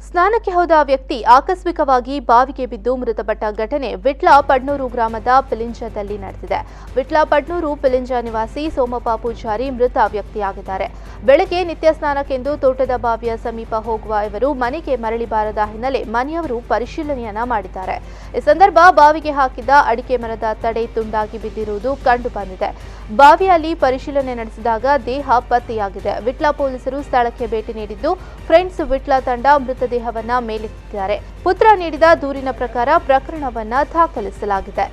ಸ್ನಾನಕ್ಕೆ ಹೋದ ವ್ಯಕ್ತಿ ಆಕಸ್ಮಿಕವಾಗಿ ಬಾವಿಗೆ ಬಿದ್ದು ಮೃತಪಟ್ಟ ಘಟನೆ ವಿಟ್ಲ ಪಡ್ನೂರು ಗ್ರಾಮದ ಪಿಲಿಂಜದಲ್ಲಿ ನಡೆದಿದೆ. ವಿಟ್ಲ ಪಡ್ನೂರು ಪಿಲಿಂಜ ನಿವಾಸಿ ಸೋಮಪ್ಪ ಪೂಜಾರಿ ಮೃತ ವ್ಯಕ್ತಿಯಾಗಿದ್ದಾರೆ. ಬೆಳಗ್ಗೆ ನಿತ್ಯ ಸ್ನಾನಕ್ಕೆಂದು ತೋಟದ ಬಾವಿಯ ಸಮೀಪ ಹೋಗುವ ಇವರು ಮನೆಗೆ ಮರಳಿ ಬಾರದ ಹಿನ್ನೆಲೆ ಮನೆಯವರು ಪರಿಶೀಲನೆಯನ್ನ ಮಾಡಿದ್ದಾರೆ. ಈ ಸಂದರ್ಭ ಬಾವಿಗೆ ಹಾಕಿದ್ದ ಅಡಿಕೆ ಮರದ ತಡೆ ತುಂಡಾಗಿ ಬಿದ್ದಿರುವುದು ಕಂಡು ಬಂದಿದೆ. ಬಾವಿಯಲ್ಲಿ ಪರಿಶೀಲನೆ ನಡೆಸಿದಾಗ ದೇಹ ಪತ್ತೆಯಾಗಿದೆ. ವಿಟ್ಲ ಪೊಲೀಸರು ಸ್ಥಳಕ್ಕೆ ಭೇಟಿ ನೀಡಿದ್ದು ಫ್ರೆಂಡ್ಸ್ ವಿಟ್ಲ ತಂಡ ಮೃತದೇಹವನ್ನ ಮೇಲೆತ್ತಿದ್ದಾರೆ. ಪುತ್ರ ನೀಡಿದ ದೂರಿನ ಪ್ರಕಾರ ಪ್ರಕರಣವನ್ನ ದಾಖಲಿಸಲಾಗಿದೆ.